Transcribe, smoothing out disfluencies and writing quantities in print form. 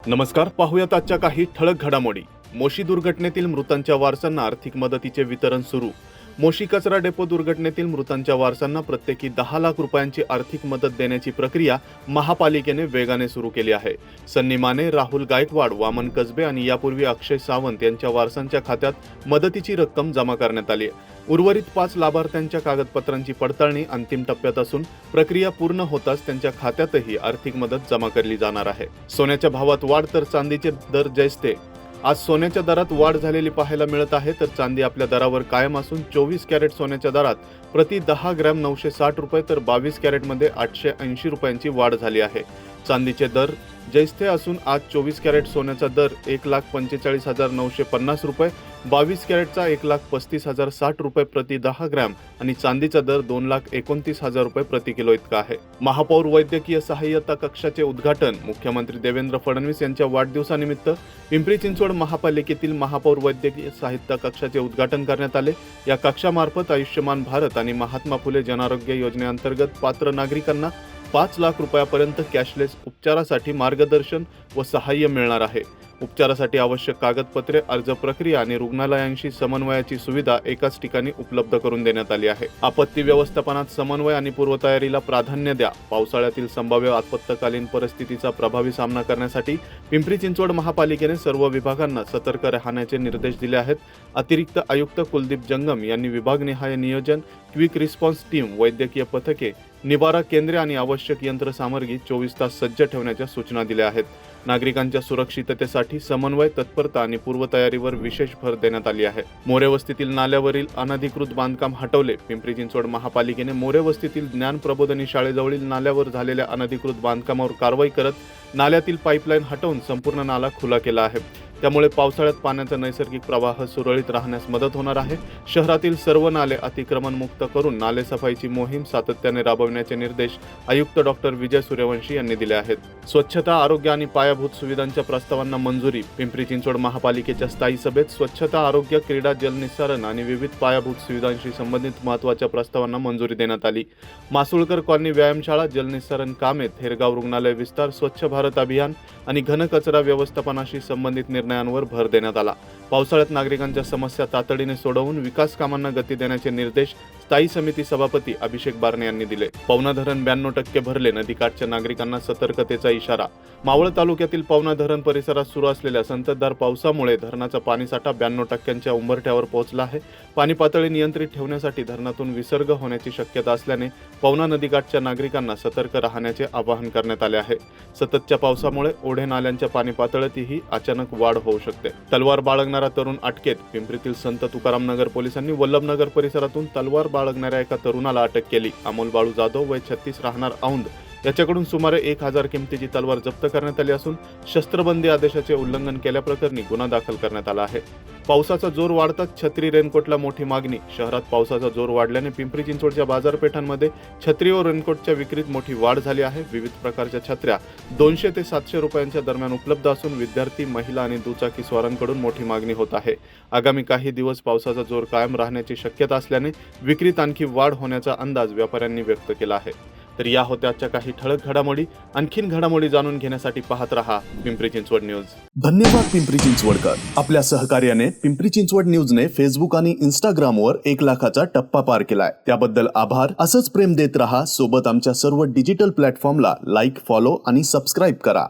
नमस्कार, पाहूयात आजच्या काही ठळक घडामोडी। मोशी दुर्घटनेतील मृतांच्या वारसांना आर्थिक मदतीचे वितरण सुरू। मोशी कचरा डेपो दुर्घटनेतील मृतांच्या वारसांना प्रत्येकी 10 लाख रुपयांची आर्थिक मदत देण्याची प्रक्रिया महापालिकेने वेगाने सुरू केली आहे। सन्नी माने, राहुल गायकवाड, वामन कसबे आणि यापूर्वी अक्षय सावंत यांच्या वारसांच्या खात्यात मदतीची रक्कम जमा करण्यात आली आहे। उर्वरित 5 लाभार्थ्यांच्या कागदपत्रांची पडताळणी अंतिम टप्प्यात असून प्रक्रिया पूर्ण होताच त्यांच्या खात्यातही आर्थिक मदत जमा केली जाणार आहे। सोन्याच्या भावात वाढ तर चांदीचे दर जैसते। आज सोन्याच्या दरात वाढ झालेली पाहायला मिळत आहे, तर चांदी आपल्या दरावर कायम असून 24 कॅरेट सोन्याच्या दरात प्रति 10 ग्रॅम 960 रुपये तर 22 कॅरेटमध्ये 880 रुपयांची वाढ झाली आहे। चांदीचे दर जैस्थे असून आज 24 कॅरेट सोन्याचा दर 1,45,950 रुपये, 22 कॅरेटचा 1,35,060 रुपये प्रति 10 ग्रॅम आणि चांदीचा दर 2,29,000 रुपये प्रति किलो इतका आहे। महापौर वैद्यकीय सहाय्यता कक्षाचे उद्घाटन मुख्यमंत्री देवेंद्र फडणवीस यांच्या वाढदिवसानिमित्त पिंपरी चिंचवड महापालिकेतील महापौर वैद्यकीय सहाय्यता कक्षाचे उद्घाटन करण्यात आले। या कक्षामार्फत आयुष्यमान भारत आणि महात्मा फुले जनआरोग्य योजनेअंतर्गत पात्र नागरिकांना 5 लाख रुपयापर्यंत कॅशलेस उपचारासाठी मार्गदर्शन व सहाय्य मिळणार आहे। उपचारासाठी आवश्यक कागदपत्रे, अर्ज प्रक्रिया आणि रुग्णालयांशी समन्वयाची सुविधा एकाच ठिकाणी उपलब्ध करून देण्यात आली आहे। आपत्ती व्यवस्थापनात समन्वय आणि पूर्वतयारीला प्राधान्य द्या। पावसाळ्यातील संभाव्य आपत्कालीन परिस्थितीचा प्रभावी सामना करण्यासाठी पिंपरी चिंचवड महापालिकेने सर्व विभागांना सतर्क राहण्याचे निर्देश दिले आहेत। अतिरिक्त आयुक्त कुलदीप जंगम यांनी विभागनिहाय नियोजन, क्विक रिस्पॉन्स टीम, वैद्यकीय पथके, निवारा केंद्रे आणि आवश्यक यंत्रसामग्री 24 तास सज्ज ठेवण्याच्या सूचना दिल्या आहेत। नागरिकांच्या सुरक्षिततेसाठी समन्वय, तत्परता आणि पूर्वतयारीवर विशेष भर देण्यात आली आहे। मोरे वस्तीतील नाल्यावरील अनधिकृत बांधकाम हटवले। पिंपरी चिंचवड महापालिकेने मोरे वस्तीतील ज्ञान प्रबोधिनी शाळेजवळील नाल्यावर झालेल्या अनधिकृत बांधकामावर कारवाई करत नाल्यातील पाईपलाईन हटवून संपूर्ण नाला खुला केला आहे। त्यामुळे पावसाळ्यात पाण्याचा नैसर्गिक प्रवाह सुरळीत राहण्यास मदत होणार आहे। शहरातील सर्व नाले अतिक्रमण मुक्त करून नाले सफाईची मोहीम सातत्याने राबविण्याचे निर्देश आयुक्त डॉक्टर विजय सूर्यवंशी यांनी दिले आहेत। स्वच्छता, आरोग्य आणि पायाभूत सुविधांच्या प्रस्तावांना मंजुरी। पिंपरी चिंचवड महापालिकेच्या स्थायी सभेत स्वच्छता, आरोग्य, क्रीडा, जलनिस्सारण आणि विविध पायाभूत सुविधांशी संबंधित महत्त्वाच्या प्रस्तावांना मंजुरी देण्यात आली। मासुळकर कॉलनी व्यायामशाळा, जलनिस्सारण कामे, थेरगाव रुग्णालय विस्तार, स्वच्छ भारत अभियान आणि घनकचरा व्यवस्थापनाशी संबंधित निर्णयांवर भर देण्यात आला। पावसाळ्यात नागरिकांच्या समस्या तातडीने सोडवून विकास कामांना गती देण्याचे निर्देश स्थायी समिती सभापती अभिषेक बारणे यांनी दिले। पवना धरण 92% भरले, नदीकाठच्या नागरिकांना सतर्कतेचा इशारा। मावळ तालुक्यातील पवना धरण परिसरात सुरू असलेल्या संततधार पावसामुळे धरणाचा पाणीसाठा 92%च्या उंबरठ्यावर पोहोचला आहे। पाणी पातळी नियंत्रित ठेवण्यासाठी धरणातून विसर्ग होण्याची शक्यता असल्याने पवना नदीकाठच्या नागरिकांना सतर्क राहण्याचे आवाहन करण्यात आले आहे। सततच्या पावसामुळे ओढे नाल्यांच्या पाणी पातळीतही अचानक वाढ होऊ शकते। तलवार बाळगणारा तरुण अटकेत। पिंपरीतील संत तुकाराम नगर पोलिसांनी वल्लभनगर परिसरातून तलवार बाळगणाऱ्या एका तरुणाला अटक केली। अमोल बाळू जाधव, वय 36, राहणार औंध, याच्याकडून सुमारे 1000 किमतीची तलवार जप्त करण्यात आली असून शस्त्रबंदी आदेशाचे उल्लंघन केल्याप्रकरणी गुन्हा दाखल करण्यात आला आहे। पावसाचा जोर वाढताच छत्री रेनकोटला मोठी मागणी। शहरात पावसाचा जोर वाढल्याने पिंपरी चिंचवडच्या बाजारपेठांमध्ये छत्री व रेनकोटच्या विक्रीत मोठी वाढ झाली आहे। विविध प्रकारच्या छत्र्या 200 ते 700 रुपयांच्या दरम्यान उपलब्ध असून विद्यार्थी, महिला आणि दुचाकी स्वारांकडून मोठी मागणी होत आहे। आगामी काही दिवस पावसाचा जोर कायम राहण्याची शक्यता असल्याने विक्रीत आणखी वाढ होण्याचा अंदाज व्यापाऱ्यांनी व्यक्त केला आहे। तर या होत्या आजच्या काही ठळक घडामोडी। आणखीन घडामोडी जाणून घेण्यासाठी पाहत रहा पिंपरी चिंचवड न्यूज। धन्यवाद पिंपरी चिंचवडकर। आपल्या सहकार्याने पिंपरी चिंचवड न्यूजने फेसबुक आणि इंस्टाग्रामवर 1 लाखाचा टप्पा पार केलाय। त्याबद्दल आभार। असंच प्रेम देत रहा। सोबत आमच्या सर्व डिजिटल प्लॅटफॉर्मला लाईक, फॉलो आणि सबस्क्राईब करा।